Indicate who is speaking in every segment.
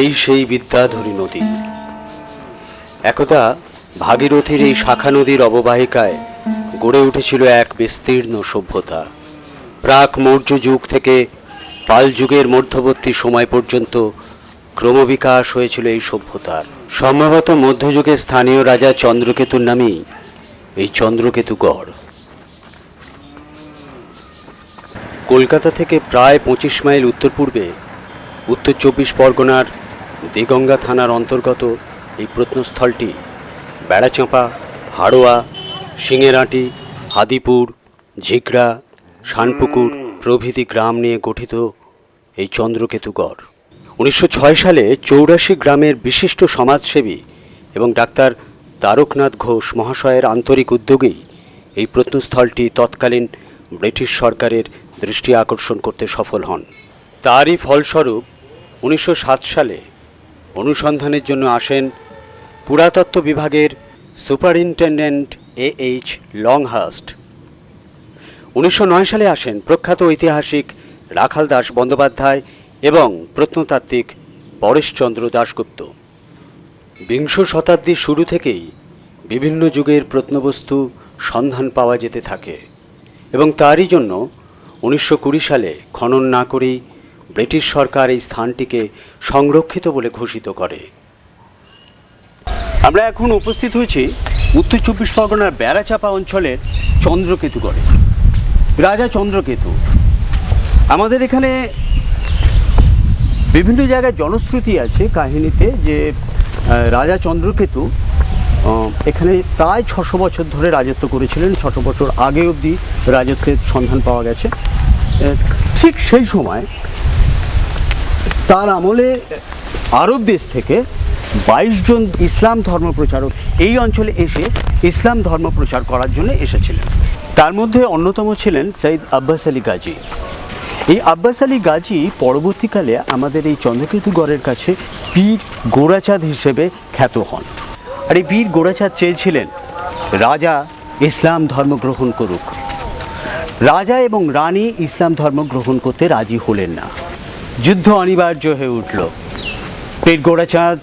Speaker 1: এই সেই বিদ্যাধরী নদী। একদা ভাগীরথীর এই শাখা নদীর অববাহিকায় গড়ে উঠেছিল এক বিস্তীর্ণ সভ্যতা। প্রাক মৌর্য যুগ থেকে পাল যুগের মধ্যবর্তী সময় পর্যন্ত ক্রমবিকাশ হয়েছিল এই সভ্যতার। সম্ভবত মধ্যযুগে স্থানীয় রাজা চন্দ্রকেতুর নামেই এই চন্দ্রকেতুগড়। কলকাতা থেকে প্রায় 25 মাইল উত্তর পূর্বে উত্তর 24 পরগনার দেগঙ্গা থানার অন্তর্গত এই প্রত্নস্থলটি বেড়াচাঁপা, হাড়োয়া, সিঙেরাটি, হাদিপুর, ঝিগড়া, শানপুকুর প্রভৃতি গ্রাম নিয়ে গঠিত এই চন্দ্রকেতুগড়। 1906 সালে 84 গ্রামের বিশিষ্ট সমাজসেবী এবং ডাক্তার তারকনাথ ঘোষ মহাশয়ের আন্তরিক উদ্যোগেই এই প্রত্নস্থলটি তৎকালীন ব্রিটিশ সরকারের দৃষ্টি আকর্ষণ করতে সফল হন। তারই ফলস্বরূপ 1907 সালে অনুসন্ধানের জন্য আসেন পুরাতত্ত্ব বিভাগের সুপারিনটেন্ডেন্ট A.H. লংহার্স্ট। 1909 সালে আসেন প্রখ্যাত ঐতিহাসিক রাখাল দাস বন্দ্যোপাধ্যায় এবং প্রত্নতাত্ত্বিক পরেশচন্দ্র দাশগুপ্ত। বিংশ শতাব্দীর শুরু থেকেই বিভিন্ন যুগের প্রত্নবস্তু সন্ধান পাওয়া যেতে থাকে এবং তারই জন্য 1920 সালে খনন না করেই ব্রিটিশ সরকার এই স্থানটিকে সংরক্ষিত বলে ঘোষিত করে। আমরা এখন উপস্থিত হয়েছি উত্তর 24 পরগনার বেড়াচাঁপা অঞ্চলের চন্দ্রকেতুগড়ে। রাজা চন্দ্রকেতু, আমাদের এখানে বিভিন্ন জায়গায় জনশ্রুতি আছে কাহিনীতে যে রাজা চন্দ্রকেতু এখানে প্রায় 600 বছর ধরে রাজত্ব করেছিলেন। 600 বছর আগে অবধি রাজত্বের সন্ধান পাওয়া গেছে। ঠিক সেই সময় তার আমলে আরব দেশ থেকে 22 জন ইসলাম ধর্ম প্রচারক এই অঞ্চলে এসে ইসলাম ধর্ম প্রচার করার জন্য এসেছিলেন। তার মধ্যে অন্যতম ছিলেন সৈয়দ আব্বাস আলী গাজী। এই আব্বাস আলী গাজী পরবর্তীকালে আমাদের এই চন্দ্রকেতুগড়ের কাছে পীর গোড়াচাঁদ হিসেবে খ্যাত হন। আর এই পীর গোড়াচাঁদ চেয়েছিলেন রাজা ইসলাম ধর্ম গ্রহণ করুক। রাজা এবং রানী ইসলাম ধর্ম গ্রহণ করতে রাজি হলেন না। যুদ্ধ অনিবার্য হয়ে উঠল। পীর গোড়াচাঁদ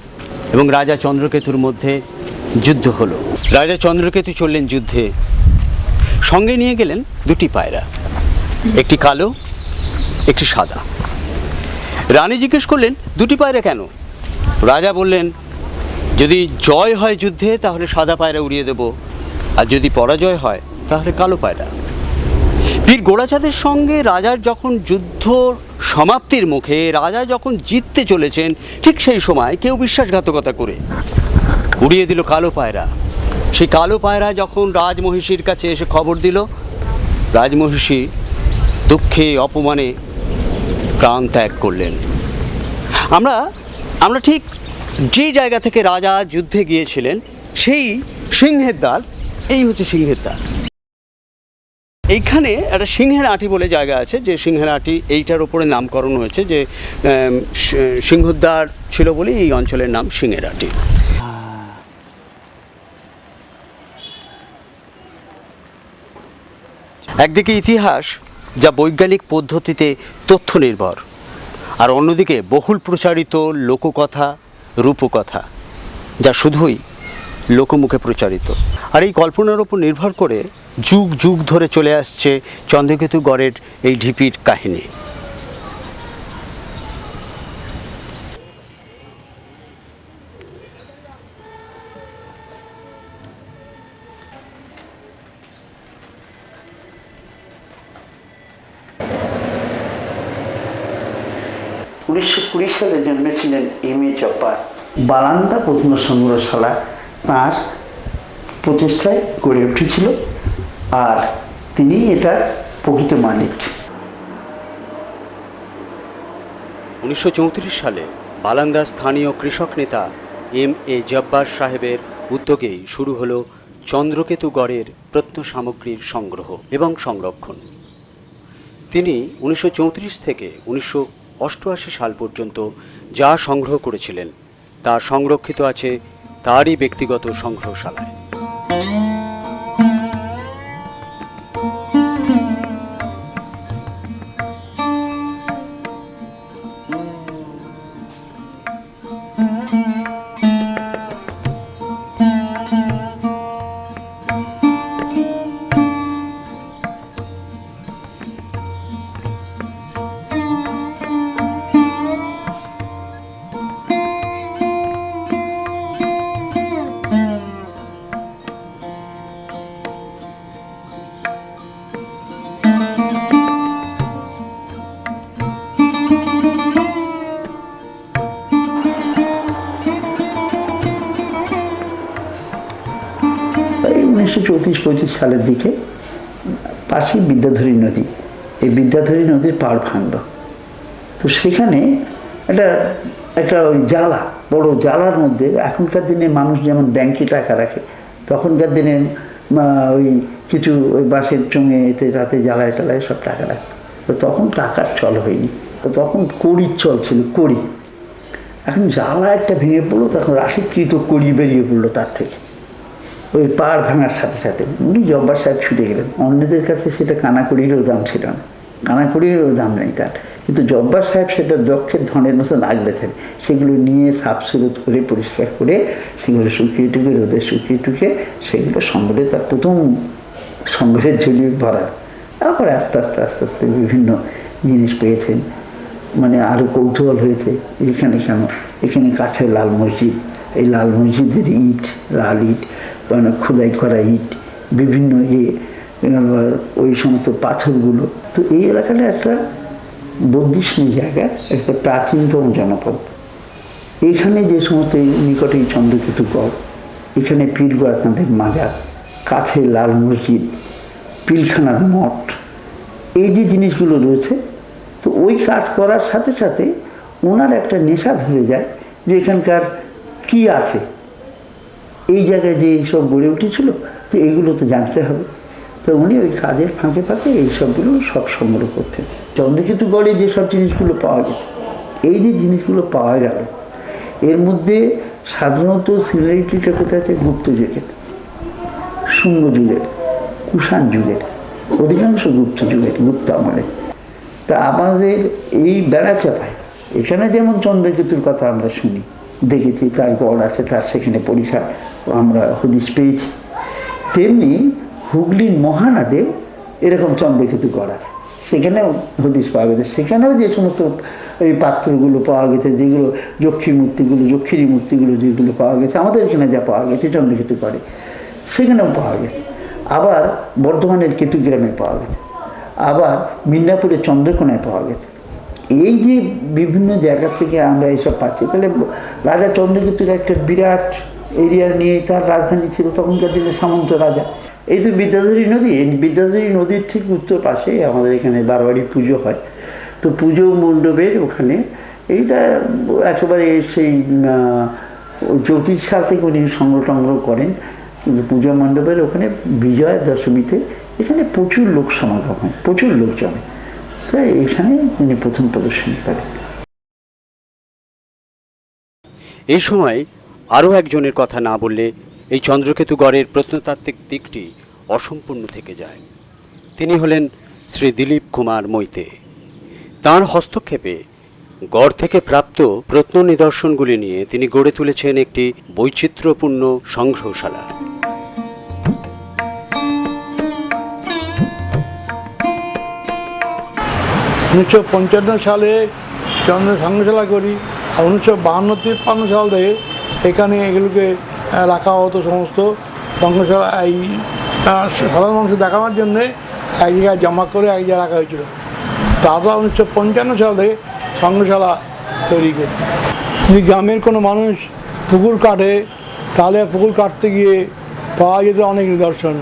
Speaker 1: এবং রাজা চন্দ্রকেতুর মধ্যে যুদ্ধ হলো। রাজা চন্দ্রকেতু চললেন যুদ্ধে। সঙ্গে নিয়ে গেলেন দুটি পায়রা, একটি কালো, একটি সাদা। রানী জিজ্ঞেস করলেন দুটি পায়রা কেন? রাজা বললেন যদি জয় হয় যুদ্ধে তাহলে সাদা পায়রা উড়িয়ে দেব, আর যদি পরাজয় হয় তাহলে কালো পায়রা। পীর গোড়াচাঁদের সঙ্গে রাজার যখন যুদ্ধ সমাপ্তির মুখে, রাজা যখন জিততে চলেছেন, ঠিক সেই সময় কেউ বিশ্বাসঘাতকতা করে উড়িয়ে দিল কালো পায়রা। সেই কালো পায়রা যখন রাজমহিষীর কাছে এসে খবর দিল, রাজমহিষী দুঃখে অপমানে প্রাণ ত্যাগ করলেন। আমরা ঠিক যে জায়গা থেকে রাজা যুদ্ধে গিয়েছিলেন সেই সিংহের দ্বার, এই হচ্ছে সিংহের দ্বার। এইখানে একটা সিংহের আঁটি বলে জায়গা আছে, যে সিংহের আঁটি এইটার ওপরে নামকরণ হয়েছে, যে সিংহদ্বার ছিল বলে এই অঞ্চলের নাম সিংহের আঁটি। একদিকে ইতিহাস যা বৈজ্ঞানিক পদ্ধতিতে তথ্য নির্ভর, আর অন্যদিকে বহুল প্রচারিত লোককথা, রূপকথা যা শুধুই লোকমুখে প্রচারিত। আর এই কল্পনার উপর নির্ভর করে যুগ যুগ ধরে চলে আসছে চন্দ্রকেতুগড়ের এই ঢিপির কাহিনী।
Speaker 2: উনিশশো সালে জন্মেছিলেন M.A. জব্বার। বালান্দা প্রত্ন সংগ্রহশালা তাঁর প্রচেষ্টায় গড়ে উঠেছিল, আর তিনি এটার প্রকৃত মালিক।
Speaker 1: 1934 সালে বালান্দার স্থানীয় কৃষক নেতা M.A. জব্বার সাহেবের উদ্যোগেই শুরু হলো চন্দ্রকেতুগড়ের প্রত্ন সামগ্রীর সংগ্রহ এবং সংরক্ষণ। তিনি 1934 থেকে 1988 সাল পর্যন্ত যা সংগ্রহ করেছিলেন তা সংরক্ষিত আছে তারই ব্যক্তিগত সংগ্রহশালায়।
Speaker 2: 1925 সালের দিকে পাশেই বিদ্যাধরী নদী, এই বিদ্যাধরী নদীর পাড় ভাঙল। তো সেখানে একটা একটা ওই জ্বালা, বড় জ্বালার মধ্যে এখনকার দিনে মানুষ যেমন ব্যাংকে টাকা রাখে, তখনকার দিনে ওই কিছু ওই বাঁশের চোঙে এতে রাতে জ্বালায় টালায় সব টাকা রাখে। তো তখন টাকার চল হয়নি, তো তখন কড়ির চল ছিল, কড়ি। এখন জ্বালা একটা ভেঙে পড়লো, তখন রাশিকৃত কড়ি বেরিয়ে পড়লো তার থেকে, ওই পাড় ভাঙার সাথে সাথে। উনি জব্বার সাহেব ছুটে গেলেন। অন্যদের কাছে সেটা কানাকড়িরও দাম ছিল না, কানাকড়িরও দাম নেই তার, কিন্তু জব্বার সাহেব সেটা দক্ষের ধনের মতো আগলেছেন। সেগুলো নিয়ে সাফসুরত করে পরিষ্কার করে সেগুলো শুকিয়ে টুকে রোদে শুকিয়ে টুকে সেগুলো সংগ্রহে, তার প্রথম সংগ্রহের ঝুলি ভরা। তারপরে আস্তে আস্তে আস্তে আস্তে বিভিন্ন জিনিস পেয়েছেন, মানে আরও কৌতূহল হয়েছে এখানে কেন, এখানে কাছে লাল মসজিদ, এই লাল মসজিদের ইট, লাল ইট, মানে খোদাই করা ইট, বিভিন্ন ওই সমস্ত পাথরগুলো। তো এই এলাকাটা একটা বর্ধিষ্ণু জায়গা, একটা প্রাচীনতম জনপদ। এইখানে যে সমস্ত নিকটেই চন্দ্রকেতু গড়, এখানে পীর গোয়াচাঁদের মাজার, কাছে লাল মসজিদ, পিলখানার মঠ, এই যে জিনিসগুলো রয়েছে, তো ওই কাজ করার সাথে সাথে ওনার একটা নেশা ধরে যায় যে এখানকার কি আছে, এই জায়গায় যে এইসব গড়ে উঠেছিল, তো এইগুলো তো জানতে হবে। তো উনি ওই কাজের ফাঁকে ফাঁকে এইসবগুলো সব সংগ্রহ করতেন। চন্দ্রকেতু গড়ে যেসব জিনিসগুলো পাওয়া গেছে, এই যে জিনিসগুলো পাওয়া গেল, এর মধ্যে সাধারণত সিমিলারিটিটা কোথায় আছে? গুপ্ত যুগের, শুঙ্গ যুগের, কুষাণ যুগের, অধিকাংশ গুপ্ত যুগের, গুপ্ত আমলের। তা আমাদের এই বেড়াচাপায় এখানে যেমন চন্দ্রকেতুর কথা আমরা শুনি, দেখেছি, তার গড় আছে, তার সেখানে পরীক্ষা আমরা হদিশ পেয়েছি, তেমনি হুগলির মহানাদেও এরকম চন্দ্রকেতু গড় আছে, সেখানেও হদিশ পাওয়া গেছে। সেখানেও যে সমস্ত এই পাত্রগুলো পাওয়া গেছে, যেগুলো যক্ষী মূর্তিগুলো, যক্ষিণী মূর্তিগুলো যেগুলো পাওয়া গেছে, আমাদের এখানে যা পাওয়া গেছে চন্দ্রকেতু গড়ে, সেখানেও পাওয়া গেছে। আবার বর্ধমানের কেতুগ্রামে পাওয়া গেছে, আবার মিদনাপুরের চন্দ্রকোনায় পাওয়া গেছে। এই যে বিভিন্ন জায়গা থেকে আমরা এইসব পাচ্ছি, তাহলে রাজা চন্দ্রকেতুর একটা বিরাট এরিয়া নিয়ে তার রাজধানী ছিল তখনকার দিনে, সামন্ত রাজা। এই তো বিদ্যাধরী নদী, এই বিদ্যাধরী নদীর ঠিক উত্তর পাশে আমাদের এখানে বারোয়ারি পুজো হয়। তো পুজো মণ্ডপের ওখানে এইটা একেবারে সেই 34 সাল থেকে উনি সংগ্রহ করেন, কিন্তু পুজো মণ্ডপের ওখানে বিজয়া দশমীতে এখানে প্রচুর লোক সমাগম হয়, প্রচুর লোক জমে। তাই এখানে উনি প্রথম প্রদর্শনী করেন।
Speaker 1: এই সময় আরও একজনের কথা না বললে এই চন্দ্রকেতু গড়ের প্রত্নতাত্ত্বিক দিকটি অসম্পূর্ণ থেকে যায়। তিনি হলেন শ্রী দিলীপ কুমার মৈতে। তাঁর হস্তক্ষেপে গড় থেকে প্রাপ্ত প্রত্ন নিদর্শনগুলি নিয়ে তিনি গড়ে তুলেছেন একটি বৈচিত্র্যপূর্ণ সংগ্রহশালা।
Speaker 3: 1955 সালে সংগ্রহশালা করি, আর 1952-53 সাল থেকে এখানে এগুলোকে রাখা হতো। সমস্ত সংগ্রহশালা এই সাধারণ মানুষ দেখানোর জন্যে এক জায়গায় জমা করে এক জায়গায় রাখা হয়েছিল। তারপর 1955 সাল থেকে সংগ্রহশালা তৈরি করি। যদি গ্রামের কোনো মানুষ পুকুর কাটে, তাহলে পুকুর কাটতে গিয়ে পাওয়া যেত অনেক নিদর্শন।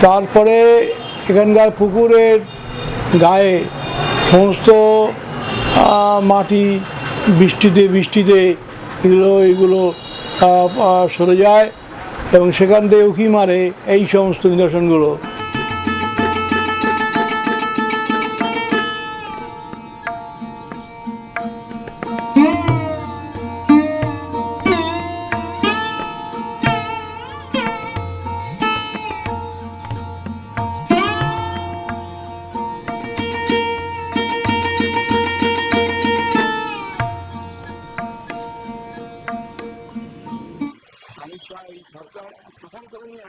Speaker 3: তারপরে এখানকার পুকুরের গায়ে সমস্ত মাটি বৃষ্টিতে এগুলো সরে যায় এবং সেখান থেকে উঁকি মারে এই সমস্ত নিদর্শনগুলো।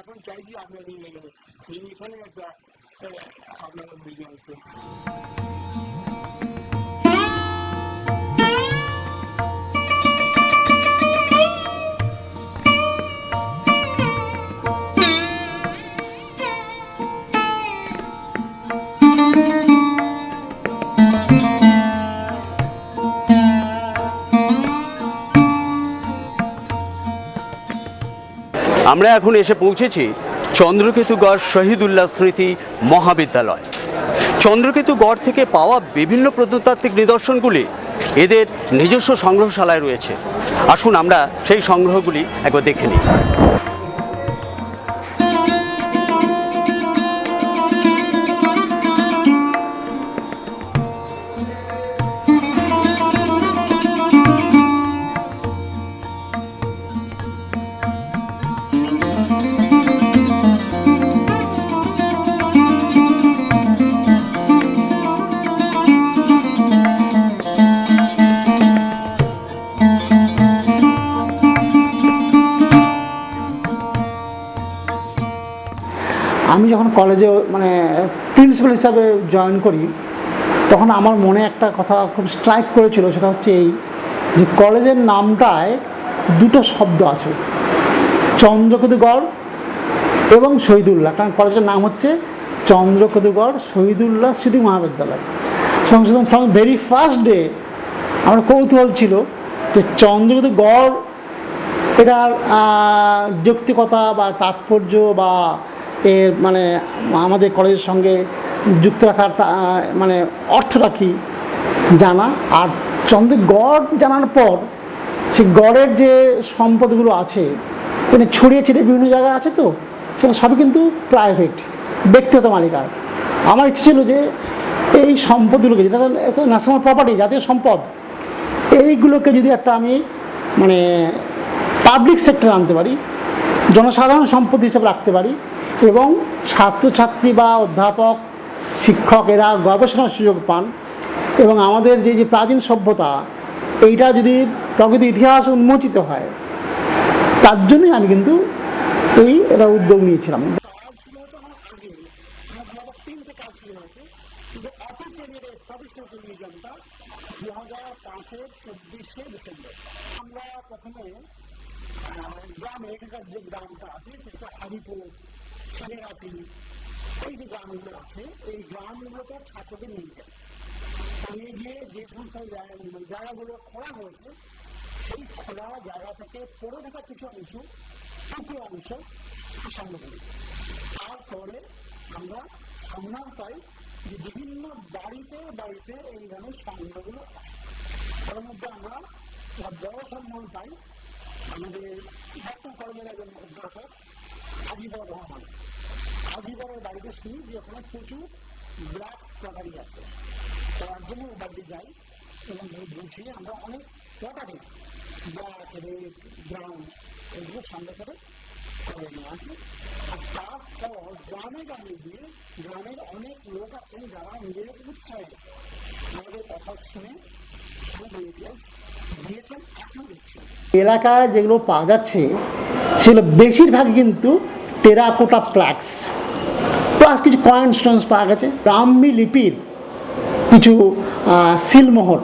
Speaker 3: এখন চাইছি আপনার এখানে একটা আপনার বিজনেস।
Speaker 1: আমরা এখন এসে পৌঁছেছি চন্দ্রকেতুগড় শহীদুল্লাহ স্মৃতি মহাবিদ্যালয়। চন্দ্রকেতুগড় থেকে পাওয়া বিভিন্ন প্রত্নতাত্ত্বিক নিদর্শনগুলি এদের নিজস্ব সংগ্রহশালায় রয়েছে। আসুন আমরা সেই সংগ্রহগুলি একবার দেখে নিই।
Speaker 4: আমি যখন কলেজে মানে প্রিন্সিপাল হিসাবে জয়েন করি, তখন আমার মনে একটা কথা খুব স্ট্রাইক করেছিল, সেটা হচ্ছে এই যে কলেজের নামটায় দুটো শব্দ আছে, চন্দ্রকেতুগড় এবং শহীদুল্লাহ। কারণ কলেজের নাম হচ্ছে চন্দ্রকেতুগড় শহীদুল্লাহ স্মৃতি মহাবিদ্যালয়। সংশোধন ফ্রম ভেরি ফার্স্ট ডে আমার কৌতূহল ছিল যে চন্দ্রকেতুগড় এটার যৌক্তিকতা বা তাৎপর্য বা এর মানে আমাদের কলেজের সঙ্গে যুক্ত রাখার মানে অর্থটা কী জানা, আর চন্দ্রগড় জানার পর সেই গড়ের যে সম্পদগুলো আছে মানে ছড়িয়ে ছিটিয়ে বিভিন্ন জায়গায় আছে, তো সেটা সবই কিন্তু প্রাইভেট, ব্যক্তিগত মালিকার। আমার ইচ্ছে ছিল যে এই সম্পদগুলোকে, যেটা ন্যাশনাল প্রপার্টি, জাতীয় সম্পদ, এইগুলোকে যদি একটা আমি মানে পাবলিক সেক্টরে আনতে পারি, জনসাধারণ সম্পদ হিসেবে রাখতে পারি, এবং ছাত্রছাত্রী বা অধ্যাপক শিক্ষক এরা গবেষণার সুযোগ পান, এবং আমাদের যে যে প্রাচীন সভ্যতা এইটা যদি প্রকৃত ইতিহাস উন্মোচিত হয়, তার জন্যই আমি কিন্তু এটা উদ্যোগ নিয়েছিলাম। গ্রামে এখানকার যে গ্রামটা আছে সেটা হারিপুর, ছেলেরাটি, এই যে গ্রামগুলো আছে এই গ্রামগুলোতে ছাত্রদের নিয়ে যায়, নিয়ে গিয়ে যে সমস্ত জায়গাগুলো খোলা হয়েছে সেই খোলা জায়গা থেকে পড়ে থাকা কিছু অংশ, কিছু অংশ সংগ্রহ করি। তারপরে আমরা সন্ধান পাই যে বিভিন্ন বাড়িতে বাড়িতে এই ধরনের সংগ্রহগুলো, তার মধ্যে আমরা বড় সম্মান পাই আমাদের ডাক্তার কলেজের একজন অধ্যাপক আজিবর রহমান। আজিবরের বাড়িতে শুনি যে ওখানে প্রচুর ব্ল্যাক প্রপার্টি আছে, তার জন্য ও বাড়িতে যাই এবং বুঝিয়ে আমরা অনেক প্রপার্টি ব্ল্যাক, রেড, ব্রাউন এগুলো সংগ্রহ করে নেওয়া আছে। আর তারপর গ্রামে গ্রামে গিয়ে গ্রামের অনেক লোক আছেন যারা নিজেদের উৎসাহে আমাদের কথা শুনে এলাকায় যেগুলো পাওয়া যাচ্ছে সেগুলো বেশিরভাগই কিন্তু টেরাকোটা প্ল্যাক্স, প্লাস কিছু কয়েন স্টোনস পাওয়া গেছে। ব্রাহ্মী লিপির কিছু সিলমোহর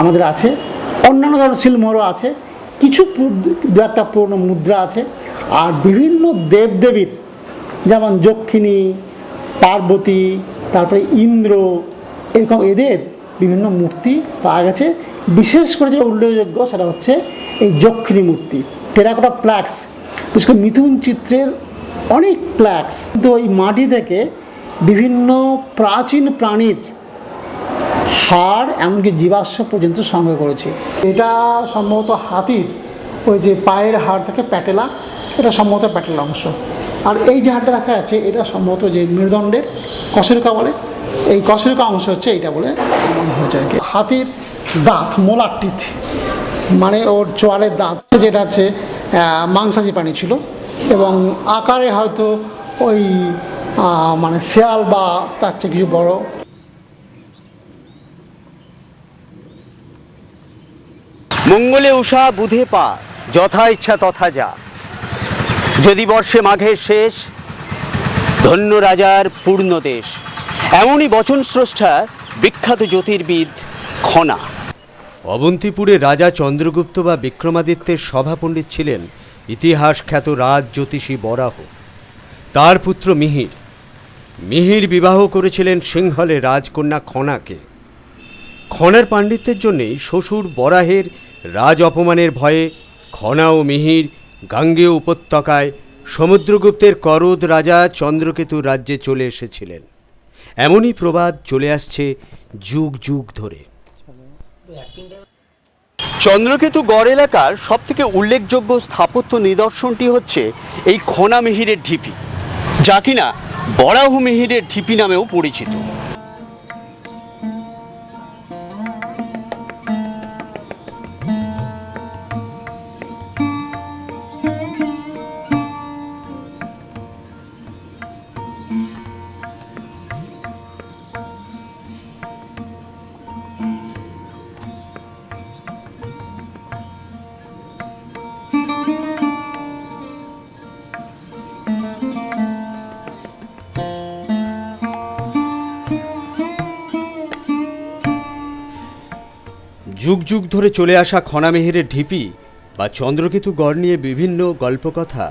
Speaker 4: আমাদের আছে, অন্যান্য ধরনের সিলমোহরও আছে, কিছু দু একটা পুরনো মুদ্রা আছে, আর বিভিন্ন দেবদেবীর যেমন যক্ষিণী, পার্বতী, তারপরে ইন্দ্র, এরকম এদের বিভিন্ন মূর্তি পাওয়া গেছে। বিশেষ করে যেটা উল্লেখযোগ্য সেটা হচ্ছে এই যক্ষিণী মূর্তি, টেরাকোটা প্ল্যাক্স, বিশেষ করে মিথুন চিত্রের অনেক প্ল্যাক্স। কিন্তু ওই মাটি থেকে বিভিন্ন প্রাচীন প্রাণীর হাড় এমনকি জীবাশ্ম পর্যন্ত সংগ্রহ করেছে। এটা সম্ভবত হাতির ওই যে পায়ের হাড় থেকে প্যাটেলা, এটা সম্ভবত প্যাটেলা অংশ। আর এই যে হাড়টা রাখা আছে এটা সম্ভবত যে মেরুদণ্ডের কশেরুকা বলে, এই কশেরুকা অংশ হচ্ছে এইটা বলে মনে হয়েছে আর কি। হাতির দাঁত, মোলার টিথ, মানে ওর চোয়ালের দাঁত, যেটা হচ্ছে মাংসাশী প্রাণী ছিল, এবং আকারে হয়তো ওই মানে শেয়াল বা তার চেয়ে কিছু বড়।
Speaker 1: মঙ্গলে উষা বুধে পা, যথা ইচ্ছা তথা যা, যদি বর্ষে মাঘের শেষ, ধন্য রাজার পূর্ণ দেশ। এমনই বচন স্রষ্টা বিখ্যাত জ্যোতির্বিদ খনা। অবন্তিপুরে রাজা চন্দ্রগুপ্ত বা বিক্রমাদিত্যের সভাপণ্ডিত ছিলেন ইতিহাস খ্যাত রাজ জ্যোতিষী বরাহ। তার পুত্র মিহির, মিহির বিবাহ করেছিলেন সিংহলের রাজকন্যা খনাকে। খনার পাণ্ডিত্যের জন্যেই শ্বশুর বরাহের রাজ অপমানের ভয়ে খনা ও মিহির গাঙ্গেয় উপত্যকায় সমুদ্রগুপ্তের করদ রাজা চন্দ্রকেতুর রাজ্যে চলে এসেছিলেন। এমনই প্রবাদ চলে আসছে যুগ যুগ ধরে। চন্দ্রকেতু গড় এলাকার সবথেকে উল্লেখযোগ্য স্থাপত্য নিদর্শনটি হচ্ছে এই খনা মিহিরের ঢিপি, যা কিনা বরাহ মিহিরের ঢিপি নামেও পরিচিত। যুগ যুগ ধরে চলে আসা খনামেহেরের ঢিপি বা চন্দ্রকেতু গড় নিয়ে বিভিন্ন গল্পকথা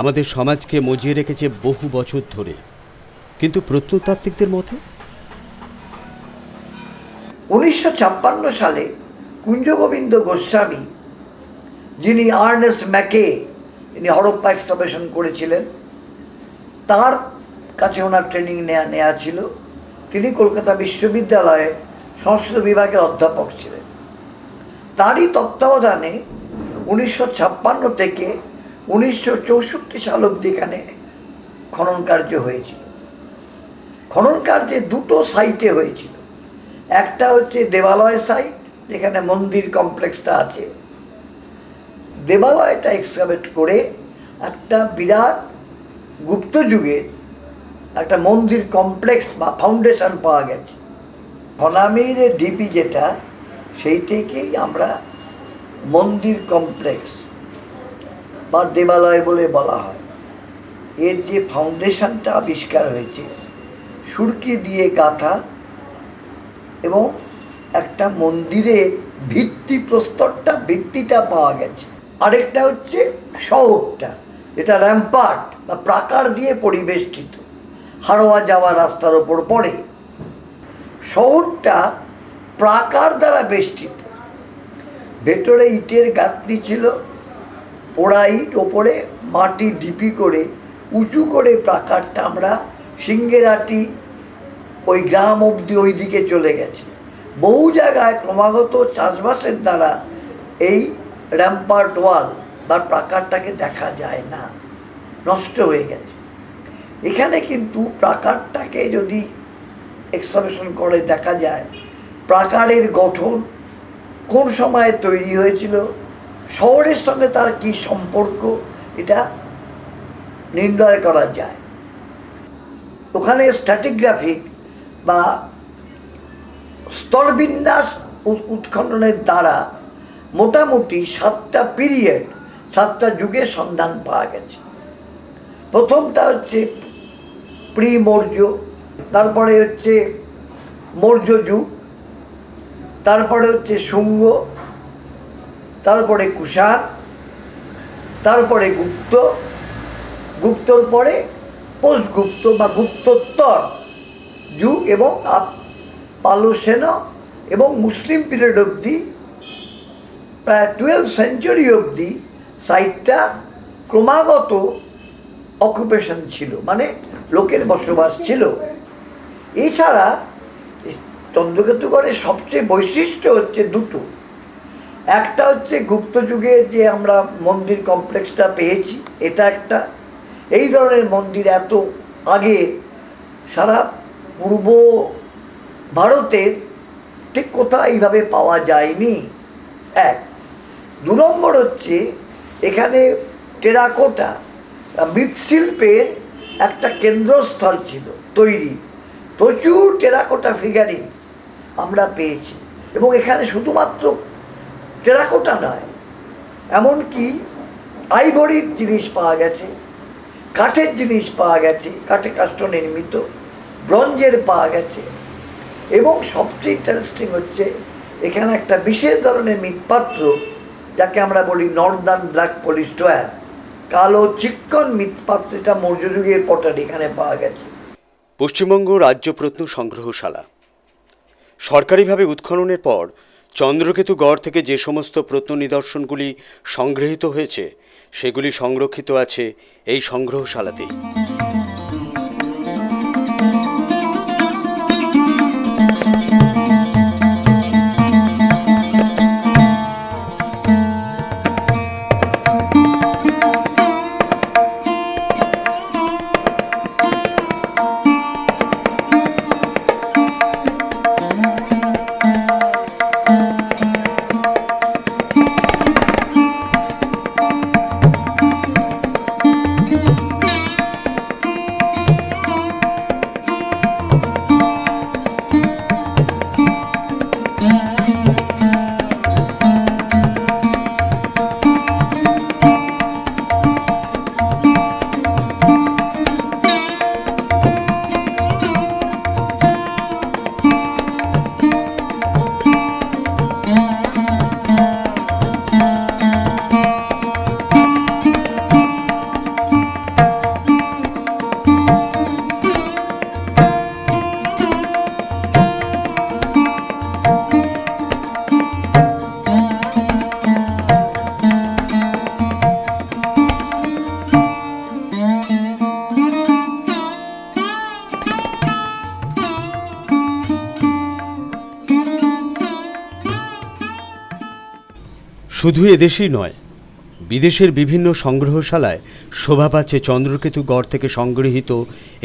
Speaker 1: আমাদের সমাজকে মজিয়ে রেখেছে বহু বছর ধরে। কিন্তু প্রত্নতাত্ত্বিকদের মতে
Speaker 5: 1956 সালে কুঞ্জগোবিন্দ গোস্বামী, যিনি আর্নেস্ট ম্যাকে, ইনি হরপ্পা এক্সকাভেশন করেছিলেন, তার কাছে ওনার ট্রেনিং নেওয়া ছিল। তিনি কলকাতা বিশ্ববিদ্যালয়ে সংস্কৃত বিভাগের অধ্যাপক ছিলেন। তারই তত্ত্বাবধানে 1956 থেকে 1964 সাল অবধি এখানে খনন কার্য হয়েছিল। খনন কার্যে দুটো সাইটে হয়েছিল। একটা হচ্ছে দেবালয় সাইট, যেখানে মন্দির কমপ্লেক্সটা আছে। দেবালয়টা এক্সকাভেট করে একটা বিরাট গুপ্ত যুগের একটা মন্দির কমপ্লেক্স বা ফাউন্ডেশন পাওয়া গেছে। খনামিহিরের ঢিপি যেটা, সেইটাকেই আমরা মন্দির কমপ্লেক্স বা দেবালয় বলে বলা হয়। এর যে ফাউন্ডেশনটা আবিষ্কার হয়েছে, সুরকি দিয়ে গাঁথা, এবং একটা মন্দিরের ভিত্তিটা পাওয়া গেছে। আরেকটা হচ্ছে শহরটা, এটা র্যাম্পার্ট বা প্রাকার দিয়ে পরিবেষ্টিত, হারোয়া যাওয়া রাস্তার ওপর পড়ে। শহরটা প্রাকার দ্বারা বেষ্টিত, ভেতরে ইটের গাঁথনি ছিল, পোড়া ইট, ওপরে মাটি ঢিপি করে উঁচু করে প্রাকারটা আমরা সিংহেরাটি ওই গ্রাম অবধি ওই দিকে চলে গেছে। বহু জায়গায় ক্রমাগত চাষবাসের দ্বারা এই র্যাম্পার্ট ওয়াল বা প্রাকারটাকে দেখা যায় না, নষ্ট হয়ে গেছে। এখানে কিন্তু প্রাকারটাকে যদি এক্সকাভেশন করে দেখা যায়, প্রাকারের গঠন কোন সময়ে তৈরি হয়েছিল, শহরের সঙ্গে তার কি সম্পর্ক, এটা নির্ণয় করা যায়। ওখানে স্ট্র্যাটিগ্রাফিক বা স্তরবিন্যাস উৎখননের দ্বারা মোটামুটি 7টা পিরিয়ড, 7টা যুগের সন্ধান পাওয়া গেছে। প্রথমটা হচ্ছে প্রি মৌর্য, তারপরে হচ্ছে মৌর্য যুগ, তারপরে হচ্ছে শুঙ্গ, তারপরে কুষাণ, তারপরে গুপ্ত, গুপ্তর পরে পোস্টগুপ্ত বা গুপ্তোত্তর যুগ, এবং পালসেন এবং মুসলিম পিরিয়ড অবধি, প্রায় 12th সেঞ্চুরি অবধি সাইটটা ক্রমাগত অকুপেশন ছিল, মানে লোকের বসবাস ছিল। এছাড়া চন্দ্রকেতুগড়ের সবচেয়ে বৈশিষ্ট্য হচ্ছে দুটো। একটা হচ্ছে গুপ্ত যুগে যে আমরা মন্দির কমপ্লেক্সটা পেয়েছি, এটা একটা। এই ধরনের মন্দির এত আগে সারা পূর্ব ভারতের ঠিক কোথাও এইভাবে পাওয়া যায়নি, এক। 2 নম্বর হচ্ছে এখানে টেরাকোটা মৃৎশিল্পের একটা কেন্দ্রস্থল ছিল তৈরি। প্রচুর টেরাকোটা ফিগারিংস আমরা পেয়েছি, এবং এখানে শুধুমাত্র টেরাকোটা নয়, এমনকি আইভরির জিনিস পাওয়া গেছে, কাঠের জিনিস পাওয়া গেছে, কাঠে কাষ্ঠ নির্মিত, ব্রঞ্জের পাওয়া গেছে। এবং সবচেয়ে ইন্টারেস্টিং হচ্ছে এখানে একটা বিশেষ ধরনের মৃৎপাত্র, যাকে আমরা বলি নর্দার্ন ব্ল্যাক পলিস্টোয়ার, কালো চিক্কন মৃৎপাত্র, এটা মৌর্য যুগের পটারি এখানে পাওয়া গেছে।
Speaker 1: পশ্চিমবঙ্গ রাজ্য প্রত্ন সংগ্রহশালা সরকারিভাবে উৎখননের পর চন্দ্রকেতু গড় থেকে যে সমস্ত প্রত্ন নিদর্শনগুলি সংগৃহীত হয়েছে, সেগুলি সংরক্ষিত আছে এই সংগ্রহশালাতেই। শুধু এদেশেই নয়, বিদেশের বিভিন্ন সংগ্রহশালায় শোভা পাচ্ছে চন্দ্রকেতু গড় থেকে সংগৃহীত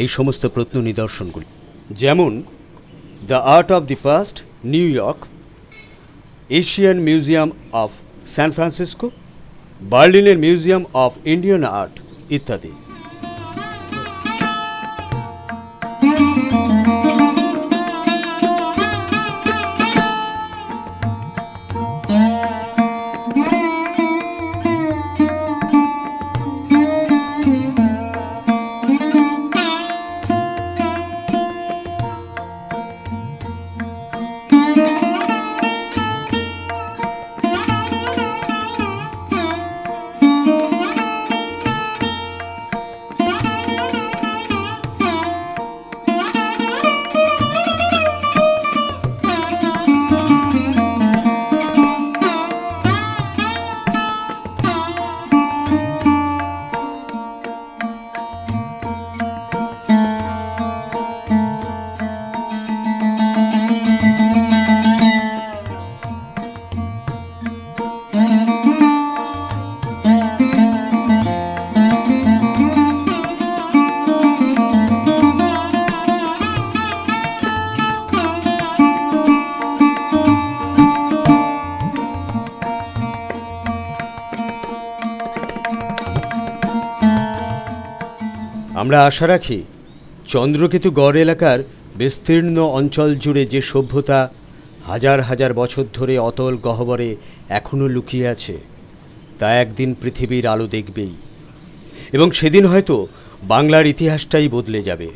Speaker 1: এই সমস্ত প্রত্ন নিদর্শনগুলি। যেমন the art of the past, New York, Asian museum of San Francisco, বার্লিনের মিউজিয়াম অফ ইন্ডিয়ান আর্ট ইত্যাদি। আমরা আশা রাখি চন্দ্রকেতু গড় এলাকার বিস্তীর্ণ অঞ্চল জুড়ে যে সভ্যতা হাজার হাজার বছর ধরে অতল গহ্বরে এখনও লুকিয়ে আছে তা একদিন পৃথিবীর আলো দেখবেই, এবং সেদিন হয়তো বাংলার ইতিহাসটাই বদলে যাবে।